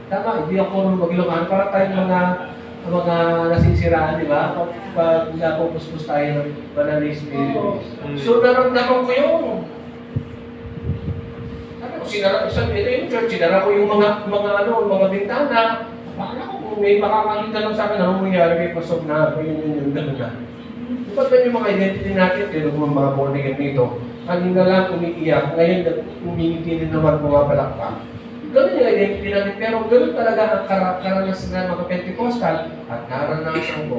Tama, hindi ako mag-Ilocano. Para tayong mga nasisiraan, di ba? Pag napupuspos tayo ng banal na Espiritu. So, naramdaman ko yun. Sabi ko, ito yung church, sinara ko yung mga bintana. Bakala ko, kung may makakakita lang sa akin, anong mangyari kay Pasok na, yun, gano'n na. Diba yung mga identity natin, tino kung mga born again dito, kanina lang umiiyak, ngayon umingiti din naman mga palakpak. Ganun yung identity natin, pero ganun talaga ang karanasan ng mga Pentecostal at naranasan ko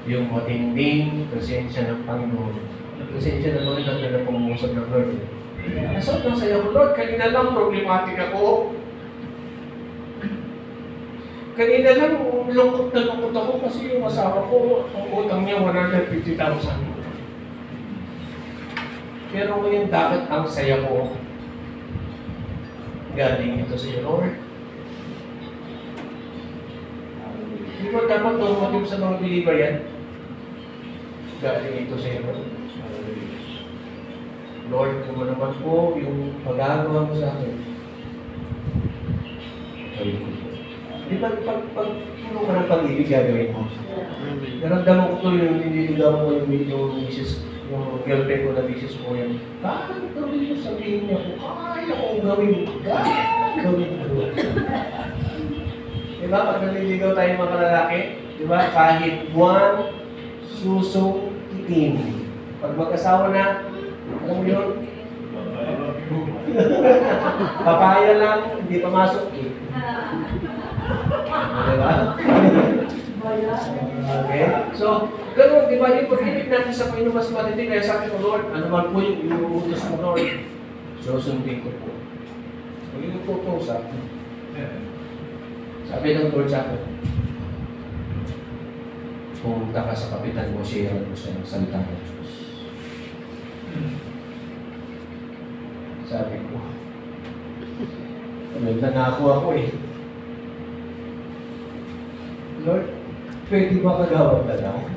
yung matinding presensya ng Panginoon. Presensya ng Panginoon na pangungusap ng Lord. Sobrang saya ko, Lord, kanina lang problematic ako. Kanina lang lungkot na lungkot ako kasi yung asawa ko, ang utang niya 150,000. Pero ngayon, bakit ang saya ko? Galing ito sa iyo, Lord. Di ba dapat normative sa mga believer yan? Galing ito sa iyo, Lord. Lord, kung naman po yung pagagawa mo sa akin. Di ba pag puno ka ng pag-ibig gagawin mo? Naramdaman ko tuloy yung nililigaw mo yung misis, yung girlfriend ko na misis ko yan. Bakit gawin mo sabihin niya kung kaya kong gawin? Gawin mo. Diba? Pag naliligaw tayo mga lalaki, diba? Kahit buwan, susong, itim. Pag mag-asawa na, alam mo yun? Papaya lang, hindi pamasok eh. Diba? Okay? So, gano'n, di ba, yung pag-ibig natin sa Panginoon mas matindi, kaya sabi ko, Lord, ano man po yung inuutos mo, Lord, susundin ko po. Pagiging po po sa akin. Sabi ng Lord sa akin, pumunta ka sa kapitan mo, share mo sa salita ng Diyos. Sabi ko, nangako ako eh. Lord, pwede ba kagawad na lang?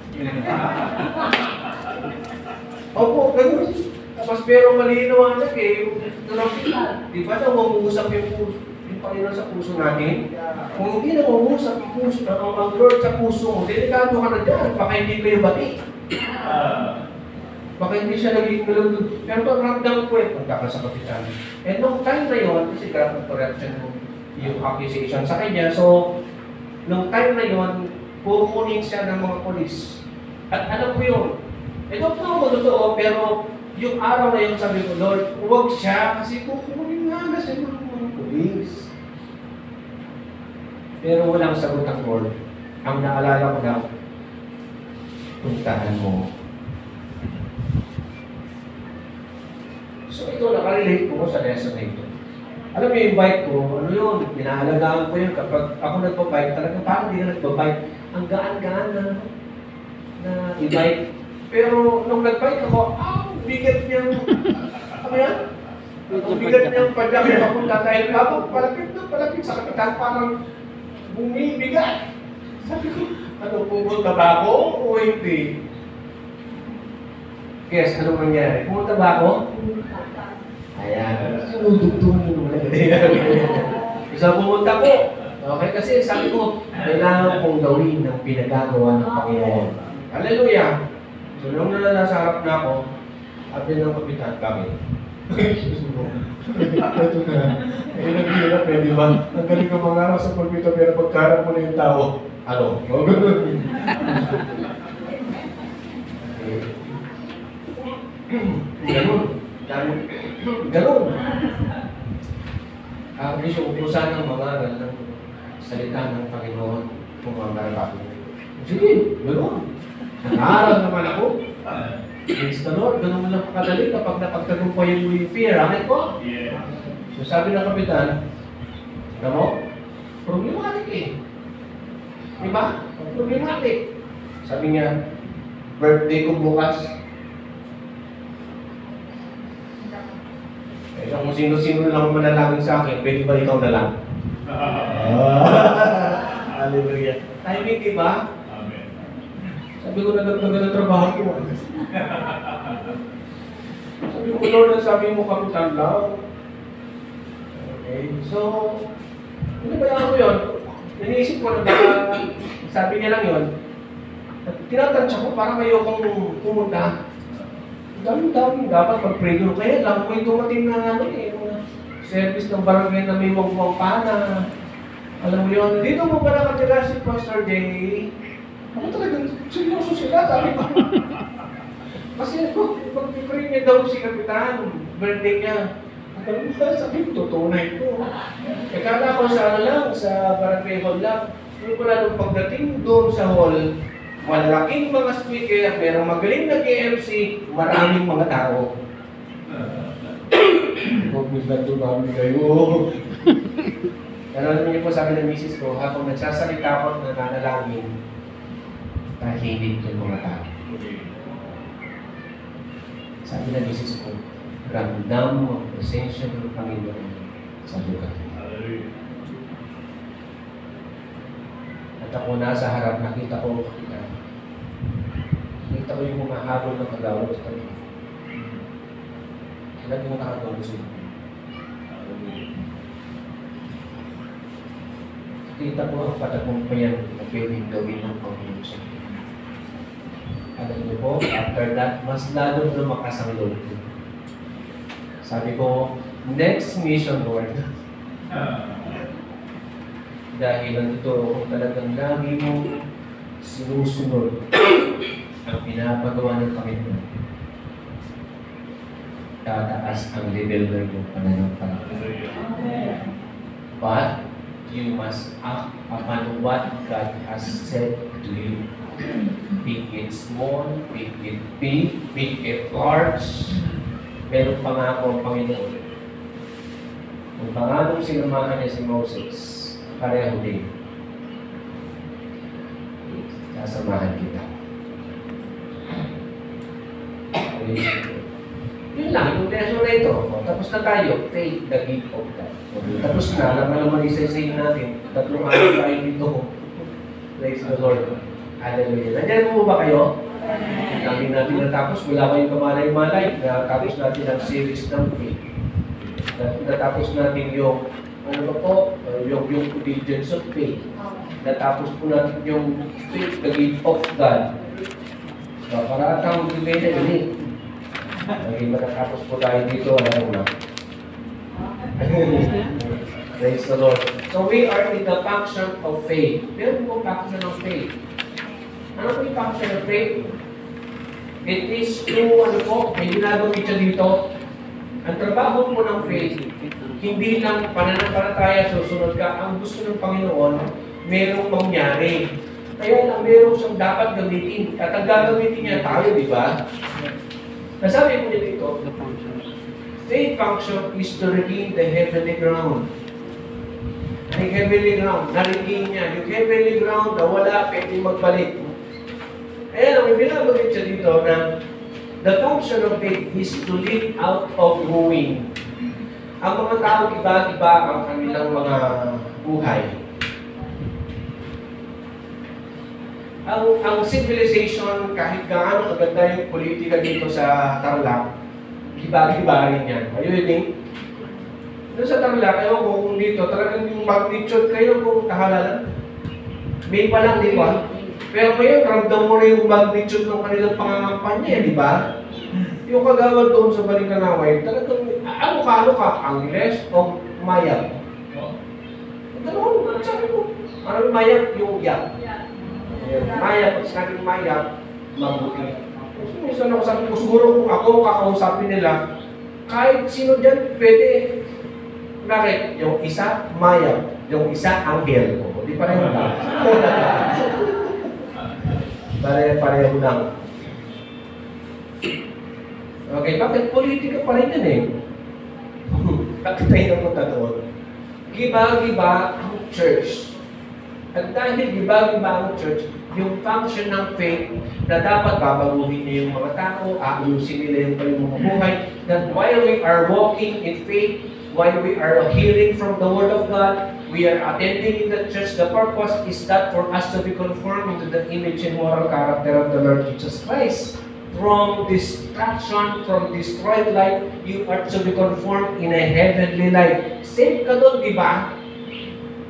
Opo, ganun. Tapos pero malinawanag eh. Di ba na umuusap yung Panginoon sa puso natin? Kung hindi na umuusap yung puso, ang Lord sa puso mo, delikado ka na dyan. Baka hindi kayo bati. Baka hindi siya naging malundod. Pero pag ramdam ko eh, punta ka sa kapitan. And nung time na yun, kasi grabe correction yung accusation sa kanya. So, nung time na yun, kukunin siya ng mga polis. At alam ko yun. Ito po ako totoo, pero yung araw na yun sabi ko, Lord, huwag siya kasi kukunin nga na siya ng mga polis. Pero walang sagot ang Lord. Ang naalala ko lang, puntahan mo. So ito, nakarelate ko sa lesson na ito. Alam mo yung bike ko, ano yun, pinaalagaan ko yun. Kapag ako nagpa-bike, talagang parang hindi na nagpa-bike. Ang gaan-gaan na i-bike. Pero nung nag-bike ako, bigat niyang, ano yan? Ang bigat niyang padyak papunta dahil habang palapit sa kapitan, parang bumibigat. Sabi ko, ano, pumunta ba ako o hindi? Guess, ano mangyari? Pumunta ba ako? Ayan, sinudugtungan yung mga isa pumunta ko. Okay, kasi sabi ko, kailangan kong gawin ng pinagagawa ng Panginoon. Hallelujah! So, nung nasa harap na ako, sabi ng kapitan, bakit? Ito na. Eh, naghihirap eh, di ba? Ang galing ka mangarap sa pulpito, pero pagkarap mo na yung tao, ano? O, ganun. Ganun. Ganun. Ang utusan ng mga ng salita ng Panginoon kung mga marapapin. Sige, ganun. Nag-aaral naman ako. Praise the Lord, ganun mo lang pakadali kapag napagtagumpayan mo yung fear. Amin po? Yeah. So sabi ng kapitan, alam mo, problematic eh. Diba? Problematic. Sabi niya, birthday ko bukas. Eh, kung sino-sino lang manalangin sa akin, pwede ba ikaw na lang? Hallelujah. Timing, diba? Sabi ko, nagdagan ng trabaho ko. Sabi ko, Lord, sabi mo kapitan lang. Okay. Okay. So, pinabayaan ko yun. Iniisip ko na baka, sabi niya lang yun, tinatansya ko parang ayokong pumunta. Dami-dami dapat mag-pray doon. Kaya lang, may dumating na mga service ng barangay na may wag-wag pa na, alam mo yun, dito mo ba nakatira si Pastor Jay? Ako talagang seryoso sila, sabi ko. Kasi pag-pray niya daw si Kapitan, birthday niya. Alam mo ba, sabi ko, tutunay ko. E kala ko sa sa barangay hall lang. Hindi ko lang pagdating doon sa hall, malalaking mga speaker, merong magaling na KMC, maraming mga tao. Huwag naglato kami kayo. Pero alam niyo po, sabi ng misis ko, habang nagsasalita ako at nananalangin, tahimik yung mga tao. Sabi ng misis ko, ramdam ang presensya ng Panginoon sa lugar. At ako nasa harap, nakita ko yung humahabol ng kagawad sa kanya. Talagang nakagawad siya. Kita ko ang patagumpayan na pwedeng gawin ng Panginoon siya. Alam niyo po, after that, mas lalong lumakas ang loob ko. Sabi ko, next mission, Lord. Dahil nandito kung talagang lagi mo sinusunod ang pinapagawa ng Panginoon, tataas ang level ng iyong pananampalataya. But you must act upon what God has said to you. Big it small, big it big, big it large. Meron pangako ang Panginoon. Kung panganong sinamahan niya si Moses, pareho din. Sasamahan kita. Yun lang, yung lesson na ito. Tapos na tayo, faith, the gift of God. Tapos na, alam naman isa-isayin natin. 3 araw tayo dito. Praise the Lord. Hallelujah. Nandiyan mo ba kayo? Kami natin natapos, wala kayong kamalay-malay. Natapos natin ang series ng faith. Natapos natin yung, ano ba po, yung obedience of faith. Natapos po natin yung faith, the gift of God. Para atang ibigay na ulit. Naging matatapos po tayo dito, alam mo na. Praise the Lord. So we are in the function of faith. Meron po function of faith. Ano po yung function of faith? It is to, may ginagawin siya dito. Ang trabaho po ng faith, hindi lang pananampalataya, susunod ka. Ang gusto ng Panginoon, merong mangyari. Kaya lang, merong siyang dapat gamitin. At ang gagamitin niya tayo, di ba? Nasabi po niya dito, faith function is to regain the heavenly ground. Ang heavenly ground, na-regain niya. Yung heavenly ground na wala, pwede magbalik. Kaya lang, may binabagit siya dito na the function of faith is to live out of ruin. Ang mga tao, iba-iba ang kanilang mga buhay. Ang civilization, kahit gaano kaganda yung politika dito sa Tarlac, iba-iba rin yan. Are you reading? Doon sa Tarlac, ewan ko kung dito, talagang yung magnitude kayo kung kahalalan. May pa lang, di ba? Pero ngayon, ramdam mo rin yung magnitude ng kanilang pangangampanya, di ba? Yung kagawad doon sa Balikanaway, talagang, ano ka? Angeles o Maya? Dalawa, sabi ko, ano Maya? Yung yak. Maya, pag sinabing Maya, mabuti. Minsan ako sabi ko, siguro kung ako kakausapin nila, kahit sino dyan, pwede. Bakit? Yung isa, Maya. Yung isa, Angel. Di pa rin lang. Pareho lang. Okay, bakit politika pa rin yan eh? Bakit tayo napunta doon? Giba-giba ang church. At dahil giba-giba ang church, yung function ng faith na dapat babaguhin niya yung mga tao, ayusin nila yung kanilang mga buhay, that while we are walking in faith, while we are hearing from the Word of God, we are attending in the church, the purpose is that for us to be conformed into the image and moral character of the Lord Jesus Christ. from destruction, from destroyed life, you are to be conformed in a heavenly life. Save ka doon, di ba?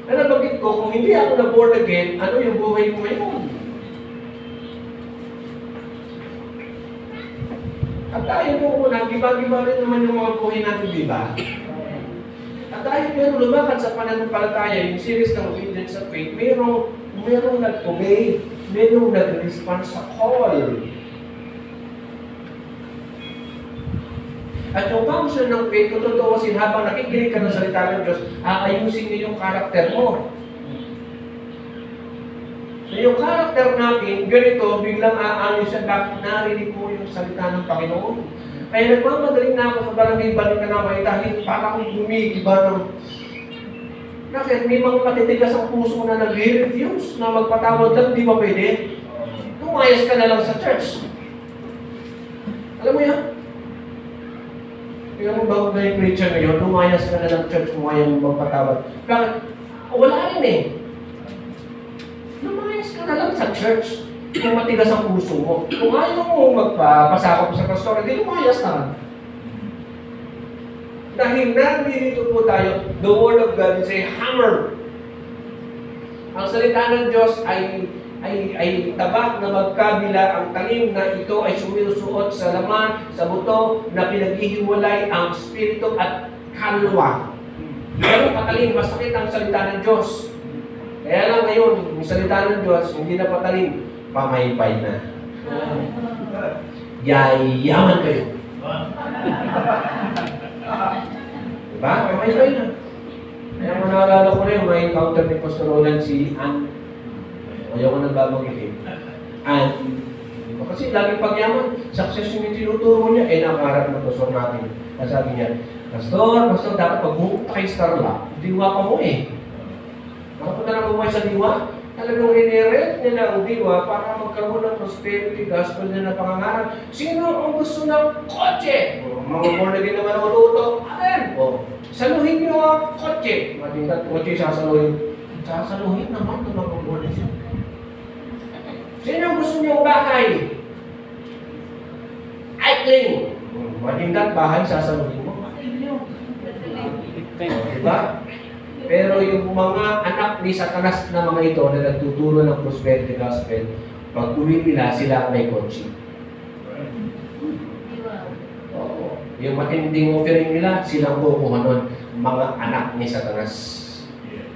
Nabanggit ko, kung hindi ako na-born again, ano yung buhay ko ngayon? At tayo nung una, giba-giba rin naman yung mga buhay natin, di ba? At dahil meron lumakad sa pananampalataya, yung series ng obedience sa faith, merong nag-obey, merong nag-respond sa call. At yung function ng faith, kung tutuusin, habang nakikinig ka ng salita ng Diyos, aayusin niyo yung karakter mo. So yung karakter natin, ganito, biglang aayusin bakit narinig mo yung salita ng Panginoon. Kaya nagmamadaling na ako sa barangay Balikanamay dahil parang gumigiba ng... Bakit? May mga matitigas ang puso na nag-refuse na magpatawad lang, di ba pwede? Lumayas ka na lang sa church. Alam mo yan? Yung bago na yung preacher ngayon, lumayas ka na lang church kung ayaw magpatawad. Bakit? Wala rin eh. Lumayas ka na lang sa church kung matigas ang puso mo. Kung ayaw mo magpapasakop sa pastor, hindi lumayas na. Dahil nandito po tayo, the Word of God is a hammer. Ang salita ng Diyos ay tabak na magkabila. Ang talim na ito ay suminusuot sa laman, sa buto, na pinaghihiwalay ang spirito at kaluluwa. Pero patalim, masakit ang salita ng Diyos. Kaya lang ngayon, yung salita ng Diyos, hindi na patalim, pamaypay na. Yayaman kayo. Diba? Pamaypay na. Kaya manaalala ko na yung may encounter ni Pastor Roland si Ann. Ayaw ko nang babanggitin. Ann. Kasi laging pagyaman, success yung tinuturo niya, nakaharap ng pastor natin. Sabi niya, Pastor, dapat pag-bumunta kay Starla, diwa ka mo eh. Makapunta na bumay sa diwa, talagang inirent nila ang diwa para magkaroon ng prosperity gospel na pangangarap. Sino ang gusto ng kotse? Mga born again naman ang matuto. Amen! Saluhin niyo ang kotse. Matingat kotse sasaluhin. Sasaluhin naman ito mga born again. Sino ang gusto niyo bahay? Aikling. Matingat bahay sasaluhin mo. Diba? Pero yung mga anak ni Satanas na mga ito na nagtuturo ng prosperity gospel, pag uwi nila, sila may kotse. Oo. Yung matinding offering nila, silang kukuha nun, mga anak ni Satanas.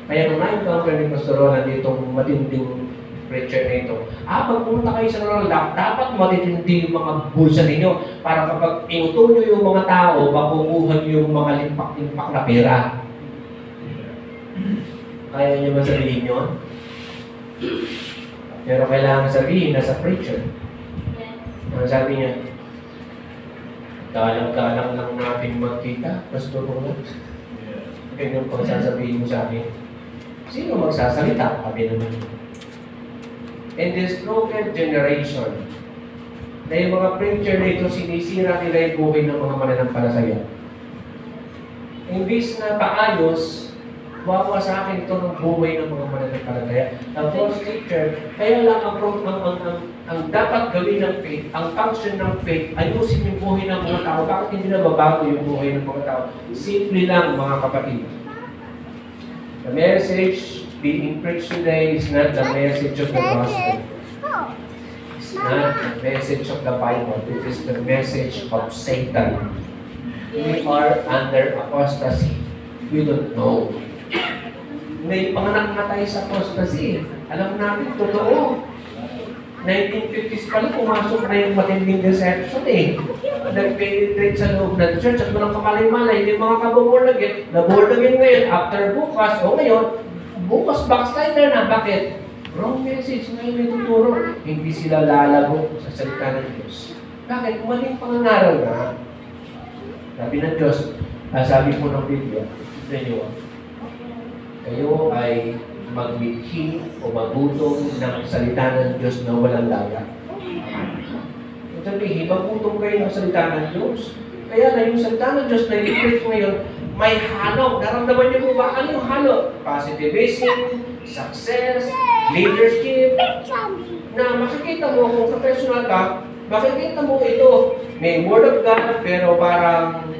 Kaya nung na-encounter ni Pastor Roland itong matinding preacher na ito, pag pumunta kayo sa Roland, dapat matitindi yung mga bulsa ninyo para kapag inuto nyo yung mga tao, makukuha nyo yung mga limpak-limpak na pera. Kaya niyo ba sabihin yun? Pero kailangan sabihin na sa preacher. Ang sabi niya, dalang-dalang lang natin magkita, Pastor Roland. Ganyan pang sasabihin mo sa akin. Sino magsasalita? Sabi naman. In this broken generation, na yung mga preacher na ito, sinisira nila yung buhay ng mga mananampalataya. Imbis na paayos, wawa sa akin ito ng buhay ng mga mananampalataya. Ang false teacher, kaya lang ang dapat gawin ng faith, ang function ng faith, ayusin yung buhay ng mga tao. Bakit hindi na babago yung buhay ng mga tao? Simple lang, mga kapatid. The message being preached today is not the message of the gospel. It's not the message of the Bible. It is the message of Satan. We are under apostasy. We don't know. May panganak na tayo sa apostasy. Alam natin, totoo. 1950s pa lang, pumasok na yung matinding deception eh. Nag-penetrate sa loob ng church at walang kamalay-malay. Yung mga kaborn again, na-born again ngayon, after bukas, o ngayon, bukas backslider na. Bakit? Wrong message na yung ituturo. Hindi sila lalago sa salita ng Diyos. Bakit? Maling pangangaral na. Sabi ng Diyos, sabi po ng Biblia, kayo ay magmithi o magutong ng salita ng Diyos na walang laya. Sabihin, magutong kayo ng salita ng Diyos. Kaya na yung salita ng Diyos na i-preach ngayon, may halo. Naramdaman niyo po ba? Ano yung halo? Positivism, success, leadership. Na makikita mo kung professional ka, Makikita mo ito, may Word of God, pero parang,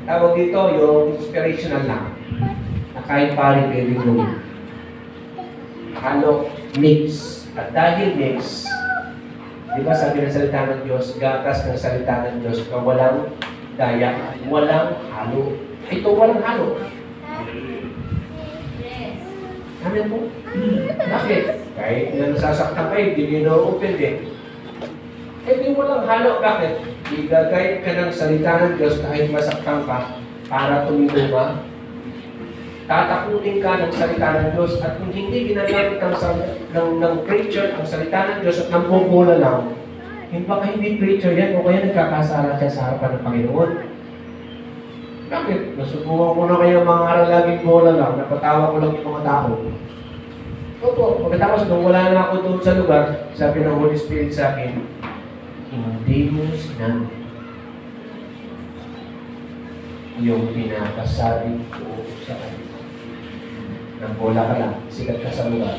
tawag dito, yung inspirational lang. Na kahit pari pwede gawin. Halo, mix. At dahil mix, di ba sabi ng salita ng Diyos, gatas ng salita ng Diyos na walang daya, walang halo. Ito walang halo. Amen po? Bakit? Kahit na nasasaktan kayo, hindi nyo na-open eh. Eh di walang halo. Bakit? Igagayad ka ng salita ng Diyos kahit masaktan ka para tumigo ka. Tatakutin ka ng salita ng Diyos at kung hindi ginagamit ng preacher ang salita ng Diyos at nang bumula lang, baka hindi preacher yan o kaya nagkakasala siya sa harapan ng Panginoon. Bakit? Nasubukan ko na kayo mga aral laging bola lang, napatawa ko lang yung mga tao. Opo, pagkatapos nung wala na ako doon sa lugar, sabi ng Holy Spirit sa akin, hindi mo sinabi yung pinapasabi ko sa kanila. Nang bola ka lang, sikat ka sa lugar.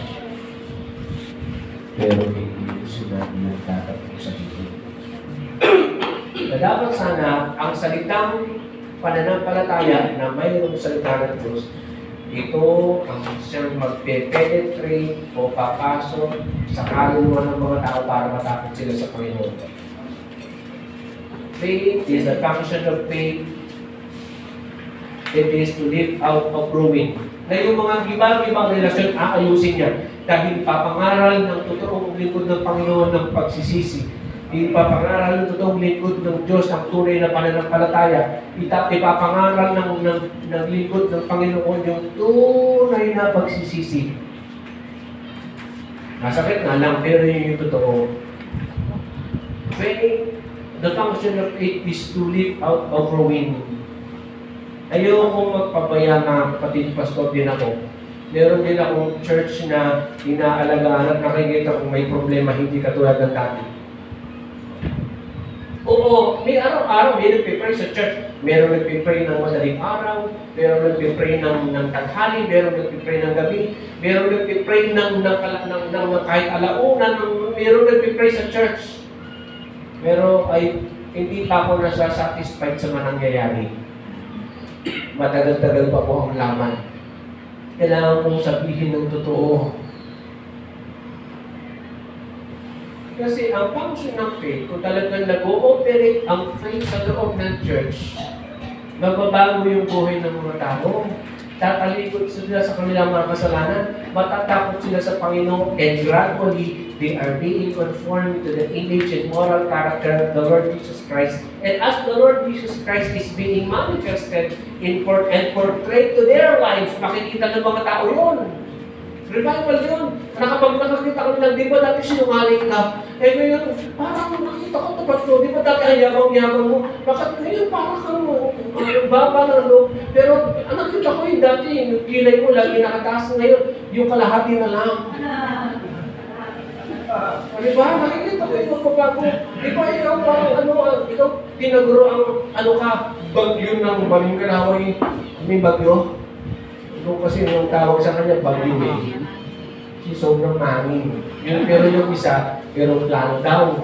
Pero hindi mo sinabi yung tatatong sa dito. Dapat sana, ang salitang pananampalataya na mayroong salita ng Diyos, ito ang siyang magpe-penetrate o papasok sa kaluluwa ng mga tao para matakot sila sa Panginoon. Faith is the function of faith. It is to live out of ruin. Na yung mga ibang relasyon, aayusin niya. Dahil papangaral ng totoong lingkod ng Panginoon ng pagsisisi. Ipapangaral ng totoong lingkod ng Diyos ang tunay na pananampalataya. Ipapangaral ng lingkod ng Panginoon yung tunay na pagsisisi. Masakit na lang, pero yun yung totoo. Faith, the function of faith is to live out of ruin. Ayokong magpapaya na kapatid pastor din ako. Meron din akong church na inaalagaan at nakikita kung may problema, hindi katulad ng dati. Oo, may araw-araw, may nagpipray sa church. Meron nagpipray ng madaling araw, meron nagpipray ng tanghali, meron nagpipray ng gabi, meron nagpipray ng kahit alauna, meron nagpipray sa church. Pero ay hindi pa ako nasa-satisfied sa manangyayari. Matagal-tagal pa po ang laman. Kailangan kong sabihin ng totoo. Kasi ang function ng faith, kung talagang nag-ooperate ang faith sa loob ng church, magbabago yung buhay ng mga tao. Tatalikod sila sa kanilang mga kasalanan, matatakot sila sa Panginoon, and gradually, they are being conformed to the image and moral character of the Lord Jesus Christ. And as the Lord Jesus Christ is being manifested and portrayed to their lives, makikita ng mga tao yun. Revival yun. Kapag nakakita kami ng, di ba dati sinungaling ka? Eh ngayon, parang nakita ko tapat ko, di ba dati ang yabang-yabang mo? Bakit ngayon parang kang baba ng loob? Pero nakita ko yung dati, yung kilay mo lagi nakataas ngayon, yung kalahati na lang. Di ba? Nakikita ko yung pagbabago. Di ba ikaw parang ikaw tinaguro ang bagyo ng Baling Kalaway. May bagyo. Ito kasi yung tawag sa kanya, bagyo eh. Kasi sobrang hangin. Pero yung isa, aeroplano daw.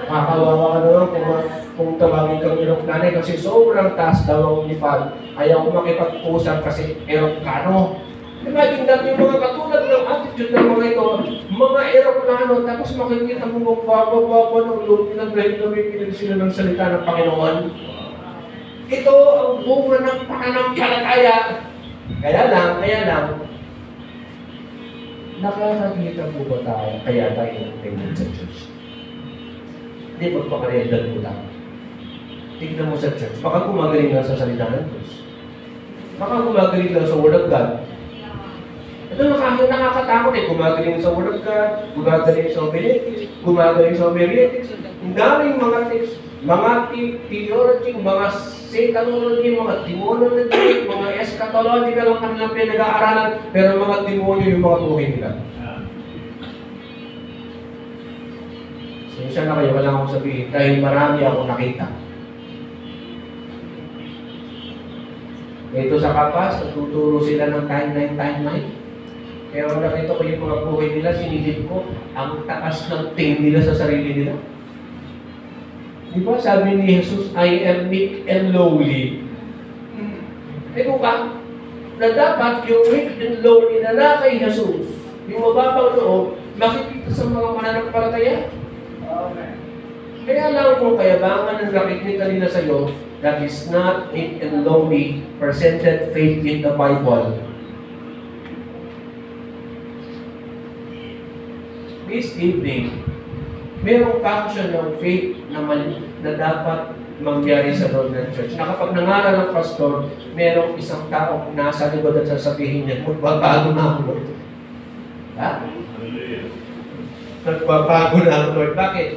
Kakawawa ka naman kung tawagin kang aeroplano kasi sobrang taas daw ang lipad. Ayaw ko makipag-usap kasi aeroplano. Imagine natin yung mga katulad ng attitude ng mga ito, mga aeroplano, tapos makikita mo magbaba-baba ng loob ng dahil nakikinig sila ng salita ng Panginoon. Ito ang bunga ng pananampalataya. Kaya lang, nakakakita po ba tayo, kaya tayo nagtingin sa church? Hindi, magpakaredan po lang. Tignan mo sa church, baka gumagaling lang sa salita ng Diyos. Baka gumagaling lang sa Word of God. Ito nakakatakot eh, gumagaling sa Word of God, gumagaling sa homiletics, gumagaling sa homiletics. Ang daming mga text, mga theology, mga Satanology, mga demonology, mga eschatological ang kanilang pinag-aaralan, pero mga demonyo yung mga buhay nila. Siya na kayo, wala akong sabihin, dahil marami akong nakita. Ito sa Kapas, natuturo sila ng timeline. Kaya kung nakita ko yung mga buhay nila, sinilip ko, ang taas ng tingin nila sa sarili nila. Di ba sabi ni Jesus, I am meek and lowly. Pero ba, na dapat yung meek and lowly na kay Jesus, yung mababang loob, makikita sa mga mananampalataya. Amen. Kaya lang kung kayabangan ng nakikita nila sa iyo, that is not meek and lowly presented faith in the Bible. This evening, merong function ng faith na dapat mangyari sa loob ng church. Na kapag nangaral ng pastor, merong isang tao nasa likod at sasabihin niya, magbabago na ako, Lord. Ha? Magbabago na ako, Lord. Bakit?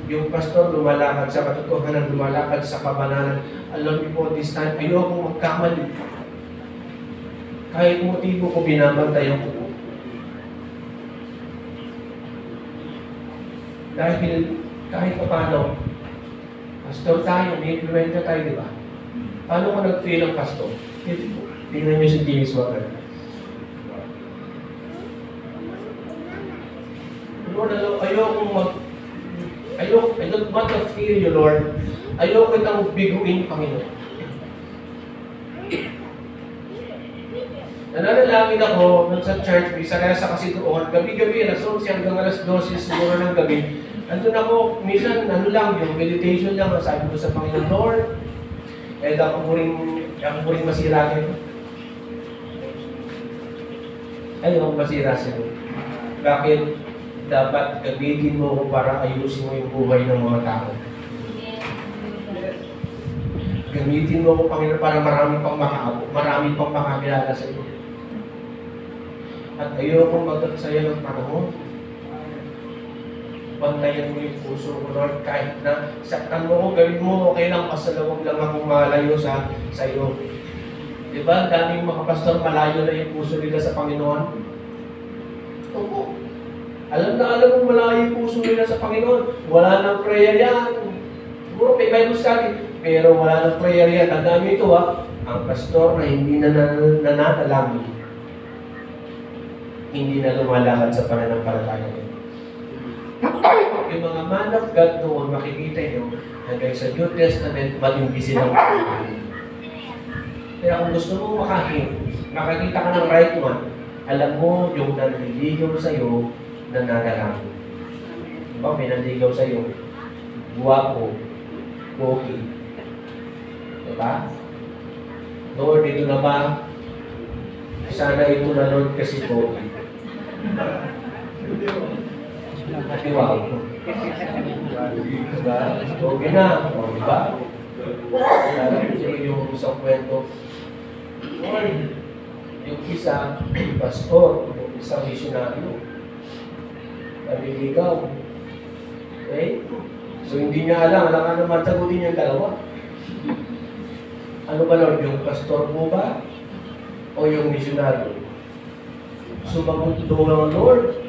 Yung pastor lumalakad sa katotohanan, lumalakad sa kabanalan. Alam niyo po, this time, ayokong magkamali. Kahit motibo ko, binabantayan ko po. Dahil kahit pa paano, pastor tayo, may influensya tayo, di ba? Paano ko nag-feel ang pastor? Tingnan niyo si James Water. Lord, I don't want to feel you, Lord. Ayoko kitang biguin, Panginoon. Nananalangin ako nun sa church, may sarasa kasi doon, gabi-gabi, alas 11 hanggang alas 12 siguro ng gabi. Andun ako, minsan, yung meditation lang, sabi ko sa Panginoon, Lord, ako po rin masira nito. Ayoko masira siya. Bakit? Dapat gamitin mo ko para ayusin mo yung buhay ng mga tao. Gamitin mo ko, Panginoon, para marami pang makakilala sa iyo. At ayokong magagsaya ng panahon. Bantayan mo yung puso ko, Lord, kahit na saktan mo ko, gawin mo, okay lang, pasalawag lang akong malayo sa iyo. Diba? Daming mga pastor, malayo na yung puso nila sa Panginoon. Oo. Alam mo malayo yung puso nila sa Panginoon. Wala nang prayer yan. Siguro may Bible study, pero wala nang prayer yan. Tandaan nyo ito ang pastor na hindi na nananalangin, hindi na lumalakad sa pananampalataya niya. Yung mga man of God noon, makikita nyo, hanggang sa New Testament, matindi silang kaya kung gusto mo makakita ka ng right one, alam mo yung nanliligaw sa'yo, nananalangin. Diba? May nanligaw sa'yo, guwapo, pogi. Diba? Lord, ito na ba? Sana ito na, Lord, kasi pogi. Wow. Diba? Pogi na. O, diba? Alam ko sa'yo yung isang kwento. Lord, yung isa, pastor, yung isang missionaryo. Naliligaw. Okay? So, hindi niya alam ka naman sagutin yung dalawa. Ano ba, Lord? Yung pastor mo ba? O yung missionaryo? Sumagot doon ng Lord.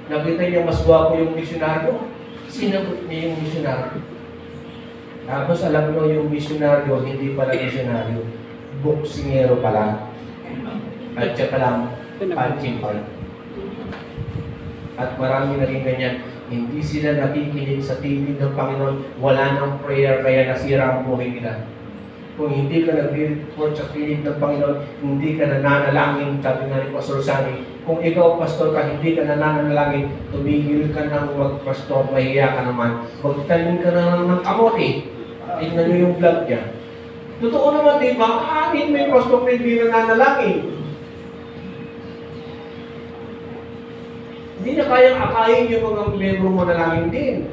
Nakita niya mas gwapo yung missionaryo. Sinagot niya yung missionaryo. Tapos alam nyo yung missionaryo, hindi pala missionaryo. Boksingero pala. At siya palang punching bag. At marami na rin ganyan. Hindi sila nakikinig sa tinig ng Panginoon. Wala nang prayer, kaya nasira ang buhay nila. Kung hindi ka nag-report sa tinig ng Panginoon, hindi ka nananalangin, sabi nga ni Pastor Sani, kung ikaw, pastor ka, hindi ka nananalangin, tumigil ka ng mag-pastor, mahiya ka naman. Magtanim ka na ng kamote. Tingnan nyo yung vlog niya. Totoo naman, di ba? Anin may pastor na hindi nananalangin. Hindi na kayang akayin yung mga membro mo na langin din.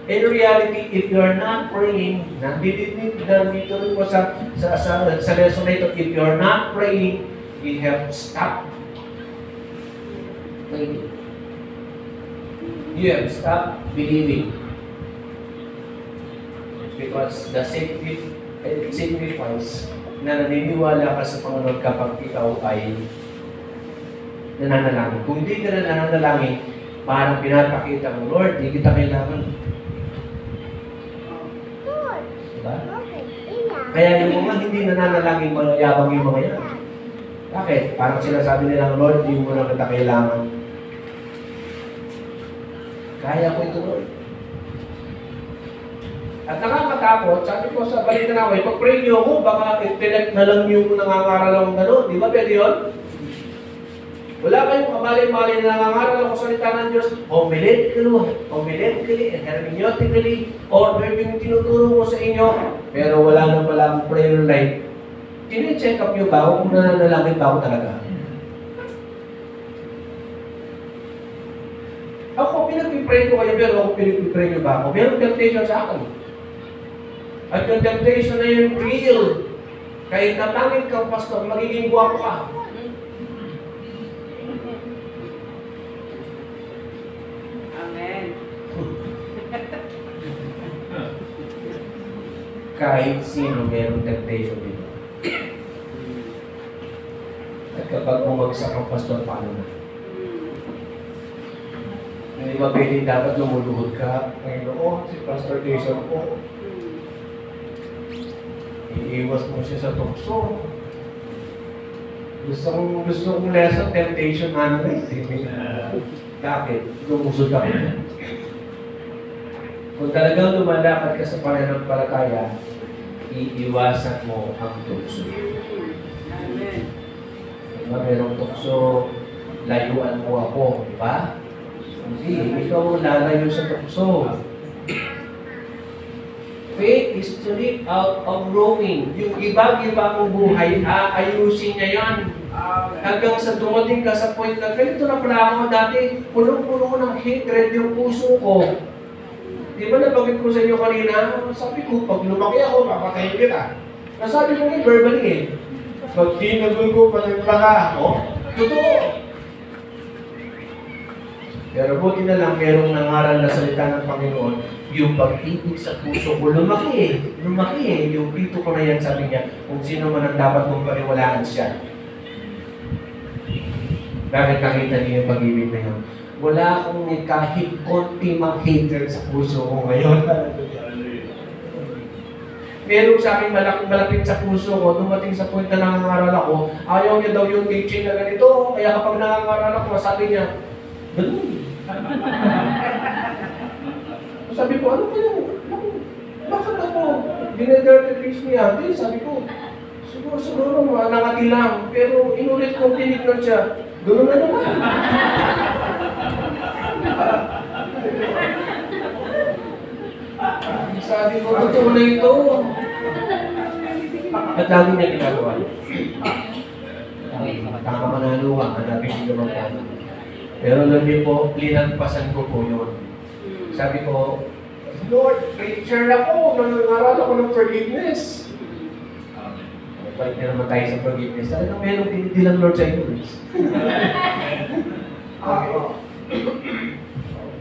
In reality, if you are not praying, nandito rin po sa lesson na ito, if you are not praying, you have stopped praying. You have stopped believing. Because the sacrifice na naniniwala ka sa Panginoon kapag ikaw ay nananalangin. Kung hindi ka na nananalangin, parang pinapakita mo, Lord, hindi kita kailangan. Diba? Kaya yung mga hindi nananalangin, mayabang yung mga yan. Bakit? Parang sinasabi nilang, Lord, hindi mo na kita kailangan. Kaya ko ito, Lord. At nakakatakot, sabi ko sa balik na ako, pag-pray niyo ako, baka intellect na lang yung nangangaral akong gano'n. Di ba pwede yun? Wala kayong kabalay-balay na nangangaral ako salita ng Diyos, homiletically, and hermeneutically, or yung tinuturo ko sa inyo, pero wala na pala akong prayer life. Tine-check up niyo ba ako kung nananalangin ba ako talaga? Ako, pinag-pray ko kayo, pero ako pinag-pray niyo ba ako? Meron temptation sa akin. At yung temptation na yun, real. Kahit natangin kang pastor, magiging guwapo ka. Amen. Kahit sino meron temptation dito. At kapag bumagsak ang pastor, paano na? Hindi ba pwede dapat lumuluhod ka? Ngayon, si Pastor Jason po. Iiwas mo siya sa tukso. Gusto kong lesson, temptation Bakit? Lumusod ako. Kung talagang lumalakad ka sa pananampalataya, iiwasan mo ang tukso. Amen. Diba, merong tukso, layuan mo ako, di ba? Hindi, ikaw lalayo sa tukso. Faith is to live out of roaming. Yung iba-iba mong buhay, ayusin niya yan. Hanggang sa dumating ka sa point na, ganito na pala ako dati, punong-puno ng hatred yung puso ko. Di ba nabanggit ko sa inyo kanina? Sabi ko, pag lumaki ako, papatayin kita. Nasabi ko nga verbally eh. Pag tinagol ko, palagpaka ako. Totoo. Pero buti na lang, merong nangaral na salita ng Panginoon, yung pag-ibig sa puso ko, lumaki eh. Lumaki eh. Yung pito ko na yan, sabi niya, kung sino man ang dapat mong paniwalaan siya. Bakit nakita niyo yung pag-ibig na yun? Wala akong kahit konti mang hater sa puso ko ngayon. Meron sa akin malapit sa puso ko, dumating sa point na nangangaral ako, ayaw niya daw yung teaching na ganito, kaya kapag nangangaral ako, sabi niya, ganun. Sabi ko, ano kaya? Bakit ako? Dine-dirty face niya. Hindi, sabi ko, siguro nangati lang. Pero inulit kong tinignan siya. Gano'n na naman. Sabi ko, totoo na ito. At lagi niya ginagawa. Tama manalo ka, hanapin siya naman ka. Pero alam niyo po, linagpasan ko po yun. Sabi ko, Lord, preacher ako, nangangaral ako ng forgiveness. Balik na naman tayo sa forgiveness. Talagang meron pinidilang Lord sa inyo.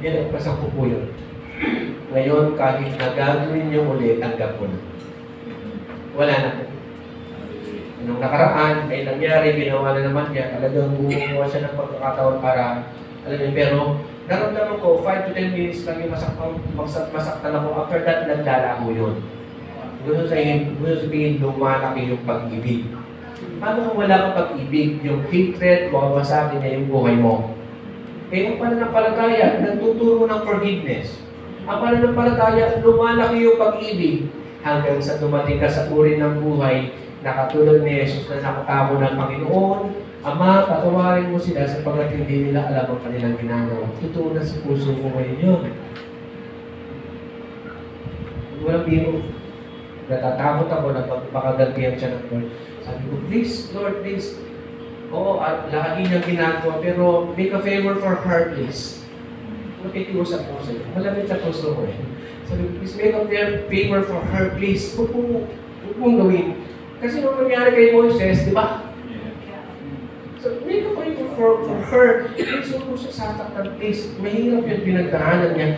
Linagpasan ko po yun. Ngayon, kahit nagagawin niyo ulit, tanggap ko na. Wala na po. Nung nakaraan, may nangyari, ginawa na naman niya, talagang gumawa siya ng pagkakataon para, alam niyo, pero naramdaman ko, 5 to 10 minutes lang yung masaktan ako. After that, nagdala ko yun. Gusto sabihin, lumalaki yung pag-ibig. Paano kung wala kang pag-ibig? Yung hatred, mawawasakin niya yung buhay mo. Eh, ang pananampalataya, nagtuturo ng forgiveness. Ang pananampalataya, lumalaki yung pag-ibig hanggang sa dumating ka sa uri ng buhay na katulad ni Jesus na nakatamo ng Panginoon. Ama, patawarin mo sila sapagkat hindi nila alam ang kanilang ginagawa. Totoo na sa puso ko ngayon yun. Walang biro. Natatakot ako na pagpakagantihan siya ng Lord. Sabi ko, please, Lord, please. Oo, at lagi niyang ginagawa, pero make a favor for her, please. Nakikiusap ko sa'yo. Malamit sa puso ko eh. Sabi ko, please make a favor for her, please. Huwag mong gawin. Kasi nung nangyari kay Moises, di ba? So, make a favor for her. Please, huwag mo siya sasaktan, please. Mahirap yung pinagdaanan niya.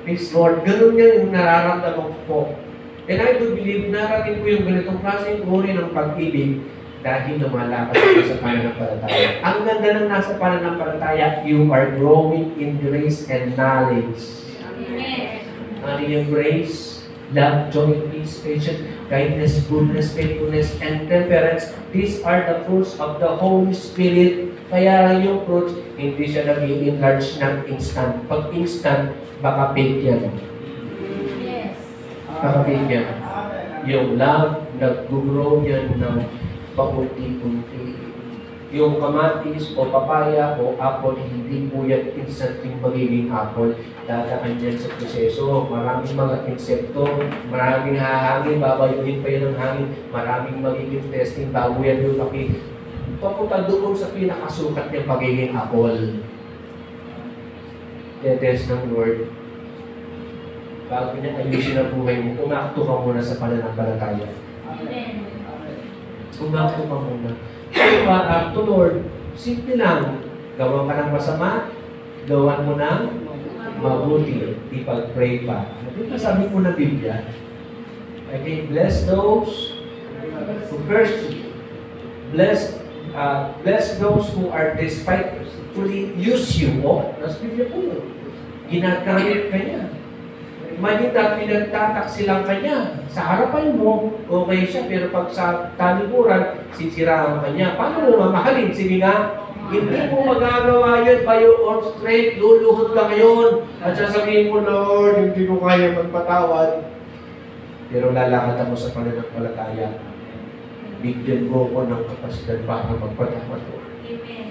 Please, Lord, ganun niya yung nararamdaman ko. And I do believe, narating ko yung ganitong klaseng uri ng pag-ibig dahil lumalakad ko sa pananampalataya. Ang ganda ng nasa pananampalataya, you are growing in grace and knowledge. Amen. Ano yung grace? Love, joy, peace, patience, kindness, goodness, faithfulness, and temperance. These are the fruits of the Holy Spirit. Kaya lang yung fruits, hindi siya nag-i-enlarge ng instant. Pag instant, baka fake yan. Yes. Kakabigyan. Yung love, nag-grow yan ng paunti-unti. Yung kamatis o papaya o apple, hindi po yan instantly magiging apple. Dadaan yan sa proseso. Maraming mga insekto, maraming hahangin, babayuhin pa yan ng hangin, maraming magiging testing bago yan yung laki. Papunta doon sa pinakasukat niyang pagiging apple. Test ng Lord. Bago niya ayusin ang buhay mo, umakto ka muna sa pananampalataya. Amen. Umakto ka muna. Kung umakto, Lord, simple lang. Gawa ka ng masama, gawan mo ng mabuti. Ipag-pray pa. Diba sabi po ng Biblia? Okay, bless those who curse you. Bless those who are despitefully use you. O, nasa Biblia po yun. Ginagamit ka niya. Imagine na pinagtataksilang ka niya. Sa harapan mo, okay siya. Pero pag sa talikuran, sisiraan ka niya. Paano mo mamahalin? Sige nga, hindi mo magagawa yan by your own strength. Luluhod ka ngayon. At sasabihin mo, Lord, hindi ko kaya magpatawad. Pero lalakad ako sa pananampalataya. Bigyan mo ko ng kapasidad para magpatawad. Amen.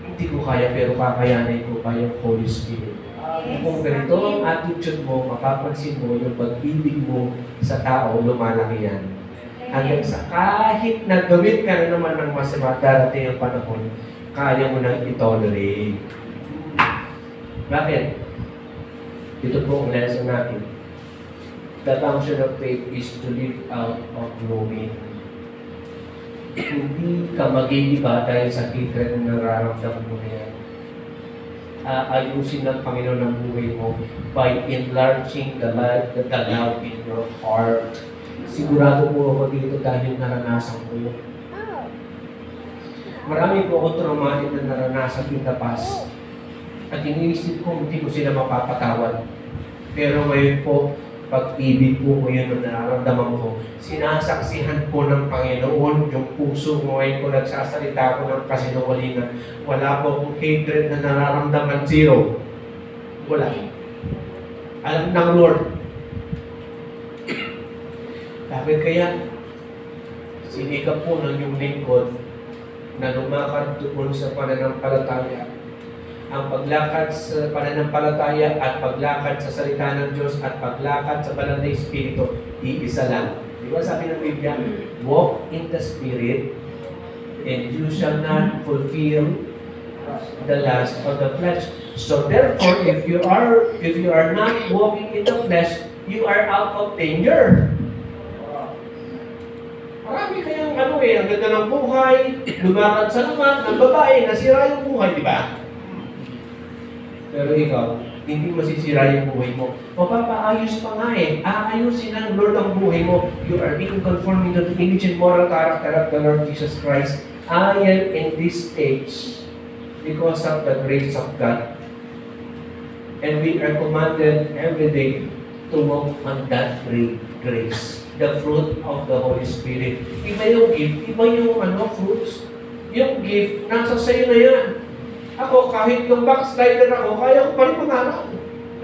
Hindi ko kaya, pero kakayanin ko pa yung Holy Spirit. Kung ganito ang attitude mo, mapapansin mo yung pag-ibig mo sa tao, lumalaki yan. Hanggang sa kahit nagawin ka na naman ng masama, darating ang panahon, kaya mo nang i-tolerate. Bakit? Ito po ang lesson natin. The function of faith is to live out of knowing. Hindi ka mag-iiba dahil sa hatred na nararamdaman mo na yan. Ayusin ng Panginoon ang buhay mo by enlarging the love in your heart. Sigurado po ako dito dahil naranasan ko yun. Marami po akong traumatic na naranasan in the past. At iniisip ko, hindi ko sila mapapatawad. Pero ngayon po, pag-ibig po ko yun na nararamdaman ko. Sinasaksihan po ng Panginoon yung puso mo ngayon ko nagsasalita ko ng kasinungalingan. Wala po akong hatred na nararamdaman. Zero. Wala. Alam ng Lord. Bakit kaya? Sinikap po ng yung lingkod na lumakad doon sa pananampalataya. Ang paglakad sa pananampalataya at paglakad sa salita ng Diyos at paglakad sa banal na Espiritu, iisa lang. Di ba sabi ng Biblia? Walk in the Spirit and you shall not fulfill the lust of the flesh. So therefore, if you are not walking in the flesh, you are out of danger. Marami kayang ang ganda ng buhay, lumakad sa naman, ng babae, nasira yung buhay, di ba? Pero ikaw, hindi masisira yung buhay mo. Mapapaayos pa nga eh. Aayusin ng Lord ang buhay mo. You are being conformed into the image and moral character of the Lord Jesus Christ. I am in this stage because of the grace of God. And we are commanded every day to walk on that great grace. The fruit of the Holy Spirit. Iba yung gift, iba yung fruits. Yung gift, nasa sa'yo na yan. Ako, kahit nung backslider ako, kaya ko pa rin mangarap.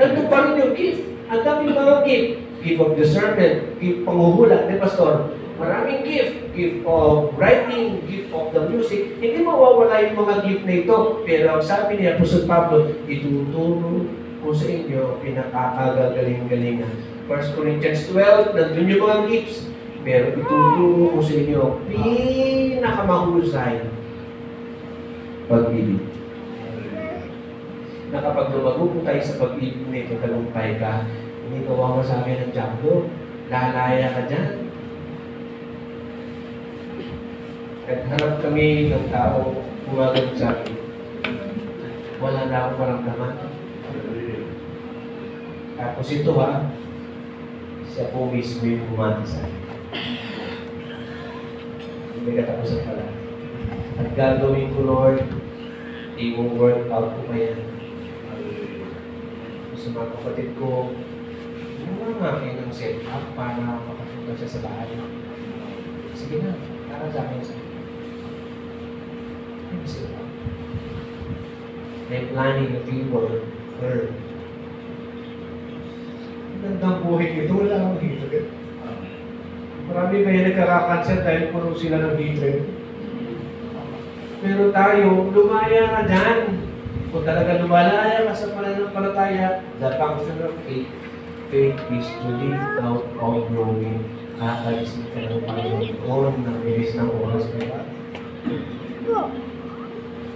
Nandun pa rin yung gift. Ang daming mga gift. Gift of discernment, gift panghuhula, di Pastor? Maraming gift. Gift of writing, gift of the music. Hindi mawawala yung mga gift na ito. Pero ang sabi ni Apostol Pablo, ituturo ko sa inyo pinakakagaling-galingan. 1 Corinthians 12, nandun yung mga gifts. Pero ituturo ko sa inyo pinakamahusay pag-ibig. Na kapag lumago po tayo sa pag-ibig nito, talumpay ka, hindi kawawa sa amin ng Diablo, lalaya ka dyan. Nagharap kami ng tao, pumagal sa akin. Wala na akong maramdaman. Tapos ito siya po mismo yung humati sa akin. Hindi katapusan pala. At gagawin ko, Lord, i-work out ko pa yan. Sa mga kapatid ko, gumawa nga kayo ng set-up para makapunta siya sa bahay. Sige na, para sa akin sa'yo. May set-up. May planning na favor her. Ang gandang buhay nito, wala akong hito. Marami kayo nagkaka-cancer dahil puro sila ng hatred. Pero tayo, lumaya ka dyan. Kung talaga lumalaya ka sa pananampalataya, the function of faith is to live out all growing. Kakalisin ka ng Panginoon ng bilis ng oras na ba?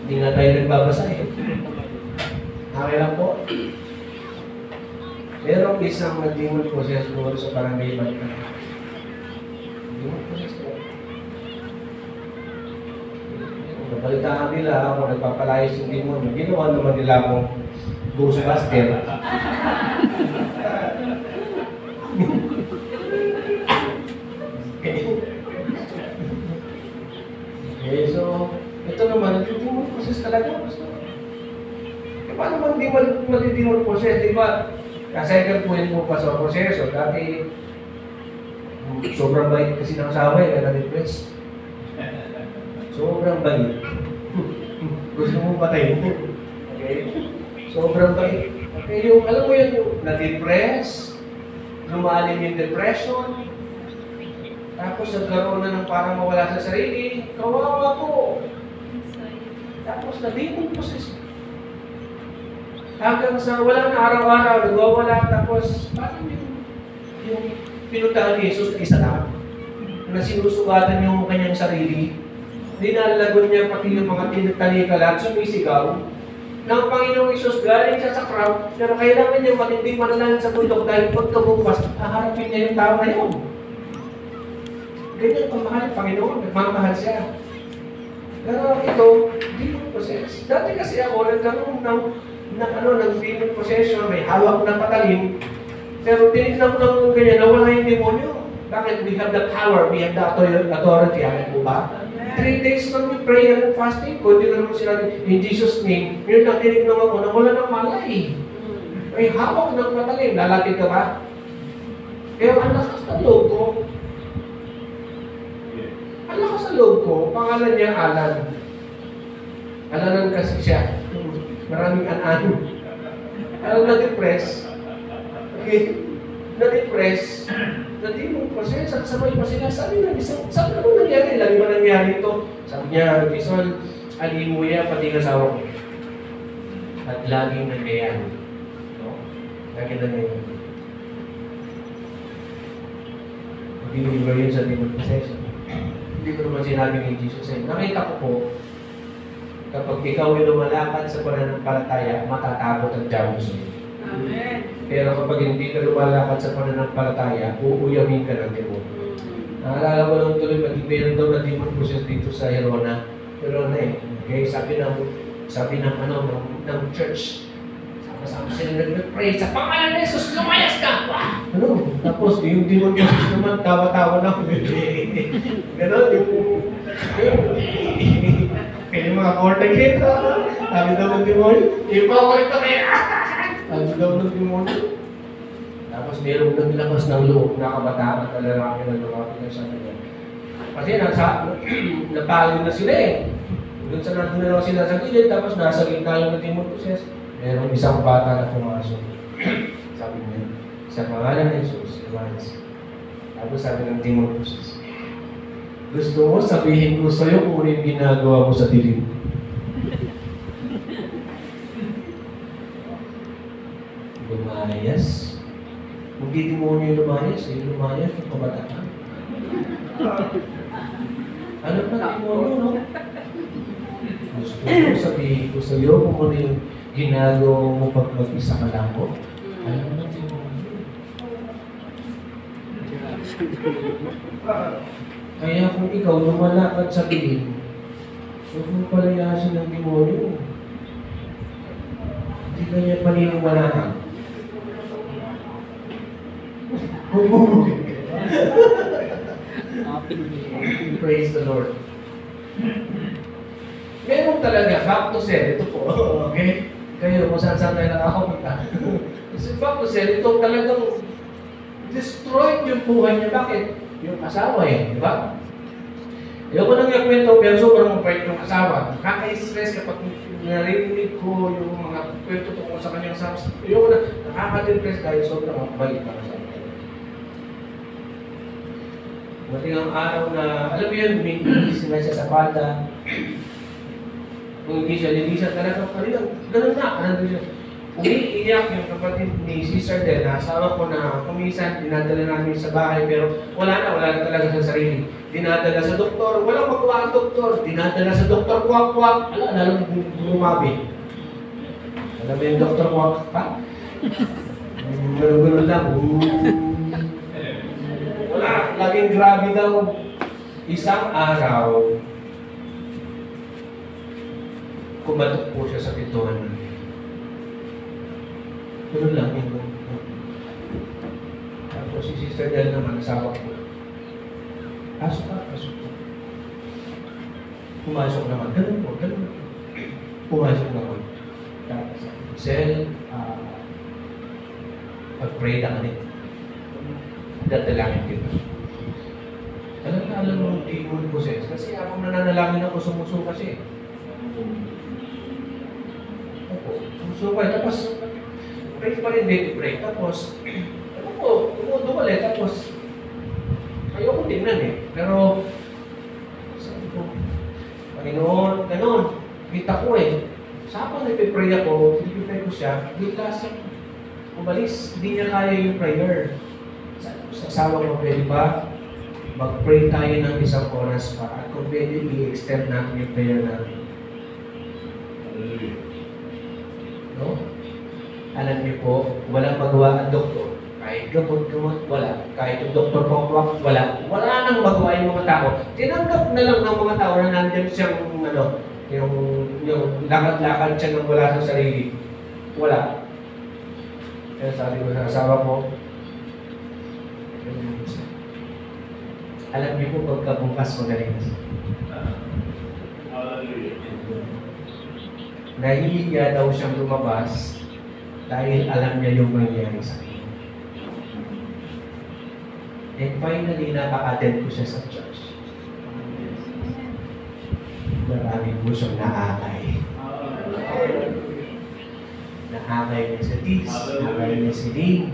Hindi nga tayo nagbabasa eh. Okay lang po. Merong isang demon possessed doon sa barangay Balikan. Demon possessed doon. Nabalitaan nila kung nagpapalayos yung demon. Ginawa naman nila akong Ghostbuster. Okay, so, ito naman, demon possessed talaga. Paano man di matidimon proses? Di ba? Second point mo pa sa proseso. Dati, sobrang bait kasi ng asawa eh, na-depress. Sobrang bait. Gusto mo patayin mo. Okay? Sobrang bait. Okay, yung, alam mo yun, yung na-depress, lumalim yung depression, tapos nagkaroon na ng parang mawala sa sarili, kawawa ko. Tapos na-demon possessed. Hanggang sa wala na araw-araw, nagwawala, tapos parang yung pinuntahan ni Jesus na isa lang, na sinusugatan yung kanyang sarili, dinalagon niya pati yung mga tinatalikala at sumisigaw, ng Panginoong Isus galing siya sa crowd, pero kailangan niya matinding mananahan sa bundok dahil pagkabukas, haharapin niya yung tao na yun. Ganyan kamahal ang Panginoon, nagmamahal siya. Pero ito, demon possessed. Dati kasi ako, nagkaroon ng demon possession, may hawak na patalim. Pero tinignan ko lang ganyan, nawala yung demonyo. Bakit? We have the power, we have the authority. Alam mo ba? 3 days lang yung prayer and fasting ko, hindi naman sinabi, in Jesus' name, yun lang tinignan ako, nawala ng malay. May hawak ng patalim, lalapit ka ba? Pero ang lakas ng loob ko. Ang lakas ng loob ko, pangalan niya Alan. Alanan kasi siya. Maraming an-ano. Alam na-depress. Okay? Na-depress. Na-demon possessed. At sabay pa sila. Sabi na mo nangyari? Lagi ba nangyari ito? Sabi niya, Jason, alimuya pati kasawa ko. At laging nangyayari. No? Laging nangyayari. Hindi ba yun sa demon possession? Hindi ko naman sinabi ni Jesus eh. Nakita ko po, kapag ikaw ay lumalakad sa pananampalataya, matatakot ang diabo sa iyo. Amen. Pero kapag hindi ka lumalakad sa pananampalataya, uuyamin ka ng demonyo. Naalala ko lang tuloy, meron daw na demon possessed dito sa Herona. Herona eh. Okay? Sabi ng church, sama-sama sila nag-pray, sa pangalan ni Jesus, lumayas ka! Ano? Tapos yung demon possessed naman, tawa-tawa na. Ganon, kaya yung mga korte kita, sabi daw ng demonyo, iba ko ito kaya. Sabi daw ng demonyo. Tapos mayroong naglakas ng loob na kabataan at lalaki na lumapit na sa kanya. Kasi napagod na sila eh. Doon sa nandun na lang sila sa gilid, tapos nasa gitna yung demon possessed. Mayroong isang bata na pumasok. Sabi niya, sa pangalan ng Jesus, lumayas. Tapos sabi ng demon possessed, gusto mo sabihin ko sa'yo kung ano yung ginagawa mo sa dilim. Lumayas. Hindi demonyo lumayas, lumayas yung kabataan. Ano pa demonyo, no? Gusto mo sabihin ko sa'yo kung ano yung ginagawa mo pag mag-isa ka lang mo. Alam mo na demonyo. Kaya kung ikaw lumalakad sa gilid, huwag mo palayasin ng demonyo. Hindi ka niya paniniwalaan. Praise the Lord. Meron talaga, back to cell, ito po. Okay? Kayo, kung saan tayo nakakapunta. Kasi back to cell, ito talagang destroyed yung buhay niya. Bakit? Yung asawa eh, di ba? Ayoko nang ikwento, pero sobrang mabait yung asawa. Nakaka-stress kapag narinig ko yung mga kwento tungkol sa kanyang sams. Ayoko na, nakaka-depress dahil sobrang mabait ang asawa. Dumating ang araw na, alam mo yun, umiinis na siya sa palda. Kung hindi siya lilisan talaga, ganun na, ano siya. Umiiyak yung kapatid ni Sister Del, asawa ko na kumisan, dinadala namin sa bahay, pero wala na talaga sa sarili. Dinadala sa doktor, walang magawa ang doktor. Dinadala sa doktor, kwak-kwak. Alam gumabi. Alam mo yung doktor kwak, ha? Gano'n lang. Wala, laging grabe daw. Isang araw, kumatok po siya sa pintuan namin. Gano'n lang yun. Tapos si Sister Del naman, asawa ko. Pasok ka. Pumasok naman. Ganun po. Pumasok naman. Tapos, Sel, pag-pray na ka nito. Dadalangin kita. Alam mo, hindi mo possess. Kasi ako nananalangin ako, sumusuka siya. Opo, sumusuka. Tapos, pray pa rin, day to pray. Tapos, tumudo ulit. Tapos, ayoko tingnan eh. Pero, sabi ko, Panginoon, ganun. Kita ko eh. Sa habang nagpipray ako, nagpipray ko siya, bigla siya umalis. Hindi niya kaya yung prayer. Sabi ko sa asawa ko, pwede ba? Mag-pray tayo ng isang oras pa. At kung pwede, i-extend natin yung prayer natin. No? Alam niyo po, walang magawa ang doktor. Kahit gamot, wala. Kahit yung doktor pong wala. Wala nang magawa yung mga tao. Tinanggap na lang ng mga tao na nandiyan siyang, yung lakad-lakad siya nang wala sa sarili. Wala. Kaya sabi ko sa asawa ko, alam niyo po pagkabukas magaling na siya. Nahihiya daw siyang lumabas dahil alam niya yung mangyayari sa kanya. And finally, naka-attend ko siya sa church. Maraming pusong naakay. Naakay niya sa Tis, naakay niya si Ling,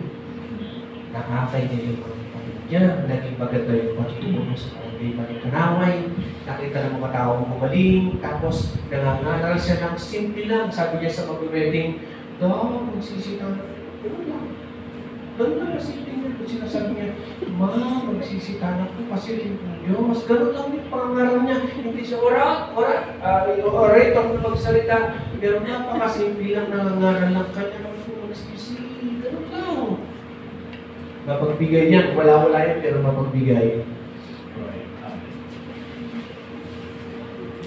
naakay niya yung mga pamilya, naging maganda yung pagtutulong sa pamilya ng kanaway, nakita ng mga tao gumaling, tapos nangangaral siya ng simple lang. Sabi niya sa mag-wedding, magsisita. Ganun lang. Ganun lang kasi sinasabi niya, magsisita na po kasi yung Diyos. Ganun lang yung pangaral niya. Hindi siya orator na magsalita. Pero napakasimple lang nangangaral lang kanya ng magsisita. Ganun lang. Mapagbigay niya. Wala yan, pero mapagbigay.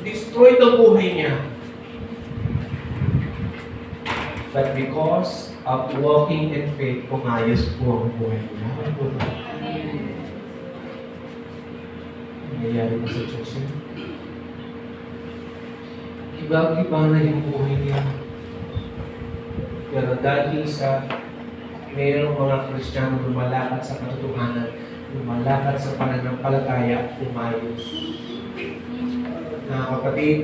Destroy ang buhay niya. But because of walking in faith, pumayos po ang buhay niya. Nangyayari po sa Diyos yun. Iba-iba na yung buhay niya. Pero dahil sa mayroong mga Kristiyano lumalakad sa katotohanan, lumalakad sa pananampalataya, pumayos. Mga kapatid,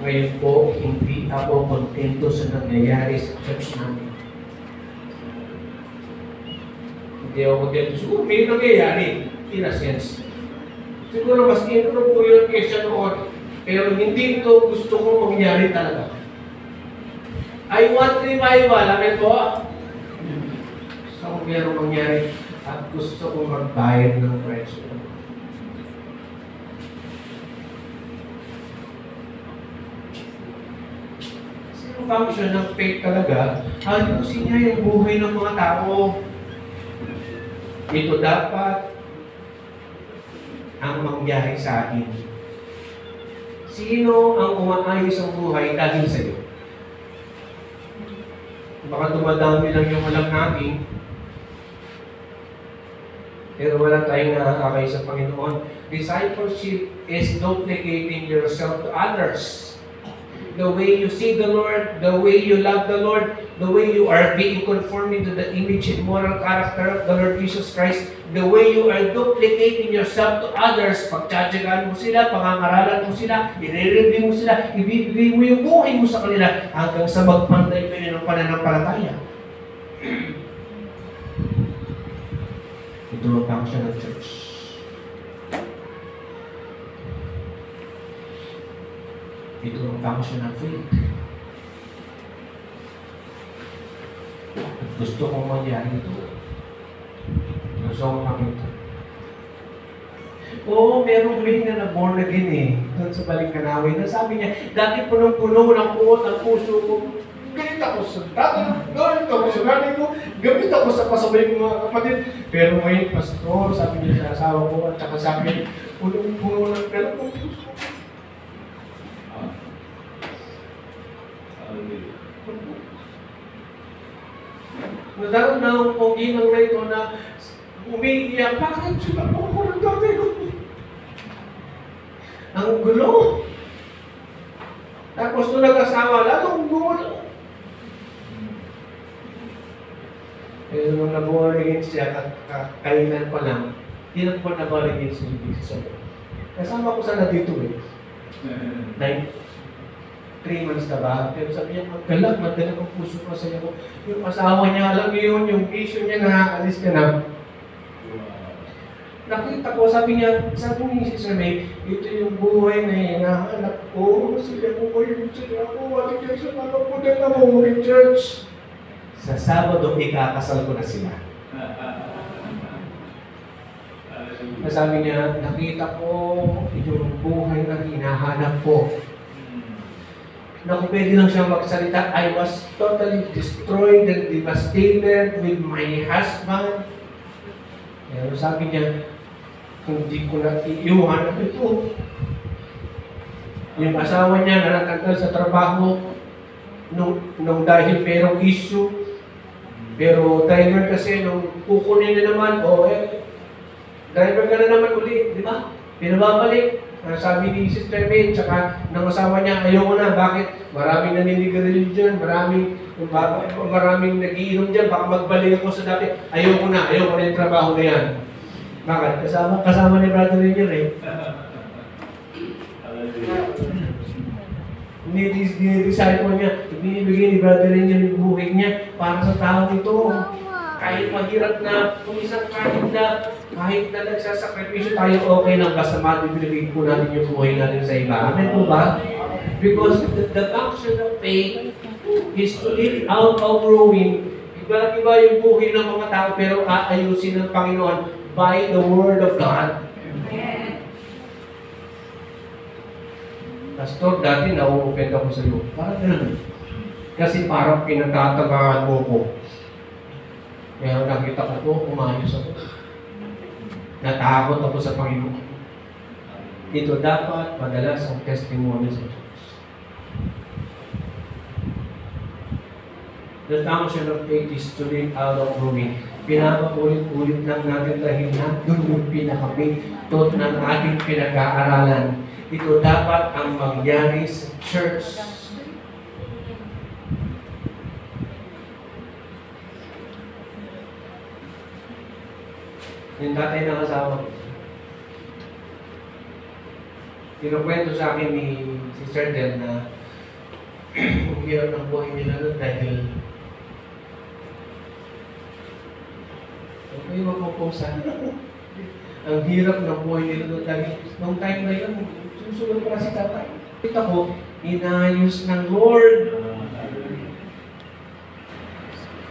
ngayon po, hindi ako kontento sa nangyayari sa church namin. Hindi ako kontento. Siguro may nangyayari, in a sense. Siguro mas intro po yun kaysa noon. Pero hindi ito gusto kong mangyari talaga. I want revival. Amen po? Gusto kong meron mangyari at gusto kong magbayad ng presyo. Function ng faith talaga, ayusin niya yung buhay ng mga tao. Ito dapat ang mangyari sa atin. Sino ang umaayos ang buhay dahil sa iyo? Baka dumadami lang yung alam natin, pero wala tayong nakakakay sa Panginoon. Discipleship is duplicating yourself to others. The way you see the Lord, the way you love the Lord, the way you are being conforming to the image and moral character of the Lord Jesus Christ, the way you are duplicating yourself to others, pagtsatsagaan mo sila, pangangaralan mo sila, i-review mo sila, ibibigay mo yung buhay mo sa kanila hanggang sa magpantay kayo ng pananampalataya. Tinutulungan ko siya ng church. Tinutulungan ko siya ng faith. At gusto kong mangyari ito. Gusto kong makita. Oo, merong ring na born again eh. Doon sa Balingkanawin. Sabi niya, dati punong-puno ng puot ang puso ko. Galit ako sa tatay, galit ako sa nanay ko, gamit ako sa pasabay ng mga kapatid. Pero ngayon, pastor, sabi niya sa asawa ko, at saka sabi niya, punong-puno ng pera ko. Nadaroon na ang pogi ng rito na umiiyak, bakit sila po ako ng tatay ko? Ang gulo. Tapos nung nag-asawa, lalong gulo. Pero nung nabuhaligin siya, kainan pa lang, hindi na po nabuhaligin siya hindi sa iyo. Kasama ko sana dito eh. 3 months na ba? Pero sabi niya, maggalak, maggalak ang puso ko sa iyo. Yung asawa niya, alam niyo yun, yung issue niya na alis ka na. Nakita ko, sabi ni Sister May, ito yung buhay na hinahanap ko. Sila ko yung sila ko, wali kayo sa mga po na mo in church. Sa Sabado, ikakasal ko na sila. Sabi niya, nakita ko yung buhay na hinahanap ko. Naku, pwede lang siyang magsalita, I was totally destroyed and devastated with my husband. Pero sabi niya, hindi ko na iiwan ito. Yung asawa niya na natanggal sa trabaho nung dahil merong issue. Pero driver kasi nung kukunin na naman, driver ka na naman uli, di ba? Pinababalik. Sabi ni Sister May, tsaka ng asawa niya, ayoko na. Bakit? Maraming naninigarilyo dyan, maraming nagiinom dyan, baka magbalik ako sa dati. Ayoko na yung trabaho na yan. Bakit? Kasama ni Brother Ranger eh. Dinidesire po niya, ibinibigay ni Brother Ranger yung buhay niya para sa tao ito. Kahit mahirap na, kung isang kahit na nagsasakripisyo tayo, okay lang, basta matibigay po natin yung buhay natin sa iba. Amen po ba? Because the function of faith is to live out of ruin. Iba-iba yung buhay ng mga tao, pero aayusin ng Panginoon by the Word of God. Pastor, dati na-offend ako sa iyo. Parang ganun. Kasi parang pinatatamaan mo ko. Kaya nakita ko po, umayos ako. Natakot ako sa Panginoon. Ito dapat madalas ang testimony sa Diyos. The function of faith is to live out of ruin. Pinapaulit-ulit lang natin dahil nandun yung pinaka-pintot ng ating pinag-aaralan. Ito dapat ang mangyari sa church. Yung tatay ng asawa ko, kinukwento sa akin ni Sister Del na ang hirap ng buhay nila nun dahil may mapupusan. Ang hirap ng buhay nila nun dahil nung time na yun, susunod pa si tatay. Kita ko, inayos ng Lord.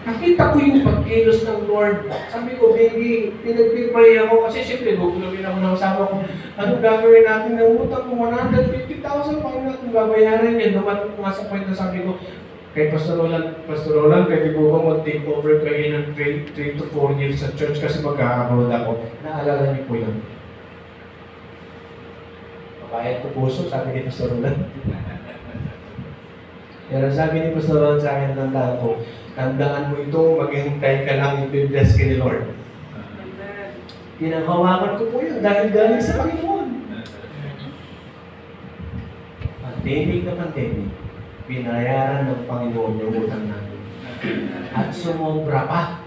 Nakita ko yung pagkilos ng Lord. Sabi ko, baby, pinag-pray ako kasi siyempre, gugulungin ako ng asawa ko. Ano gagawin natin ng utang ko? 150,000 pang natin babayaran yan. Dumating ko nga sa point na sabi ko, kay Pastor Roland, pwede po ba mag-take over kayo ng 3 to 4 years sa church kasi mag-a-abroad ako. Naalala niyo po yun. Mapayat ko puso, sabi ni Pastor Roland. Pero sabi ni Pastor Roland sa akin, tandaan mo ito, maghintay ka lang, i-bless ka ni Lord. Pinanghawakan ko po yun dahil galing sa Panginoon. Pandemic na pandemic, binayaran ng Panginoon yung utang natin. At sumobra pa.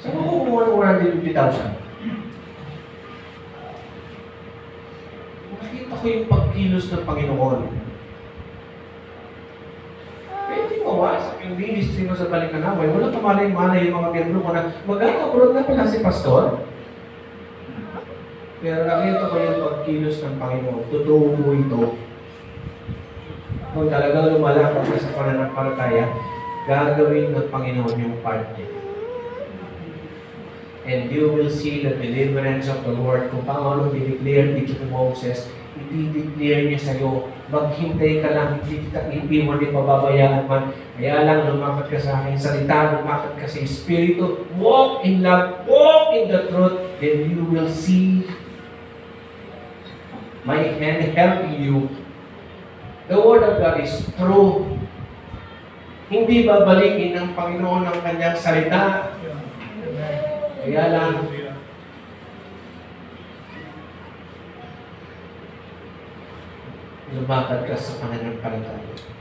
Saan mo kumuha ng 150,000? Nakita ko yung pagkilos ng Panginoon. Pwede mo mawasak yung ministry mo sa Balikanaway, wala tumalay-malay yung mga miyembro ko na mag-abroad na pala si Pastor. Pero nakita ko yung pagkilos ng Panginoon. Totoo po ito. Kung talagang lumalakad ka sa pananampalataya, gagawin ng Panginoon yung part niya. And you will see the deliverance of the Lord. Kung paano dineclare dito ni Moses, i-declare niya sa'yo, maghintay ka lang, hindi mo din pababayaan man. Kaya lang, lumakad ka sa aking salita, lumakad ka sa Espiritu, walk in love, walk in the truth, then you will see my hand helping you. The Word of God is true. Hindi babalikin ng Panginoon ang kanyang salita. Kaya lang, lumakad ka sa pananampalataya.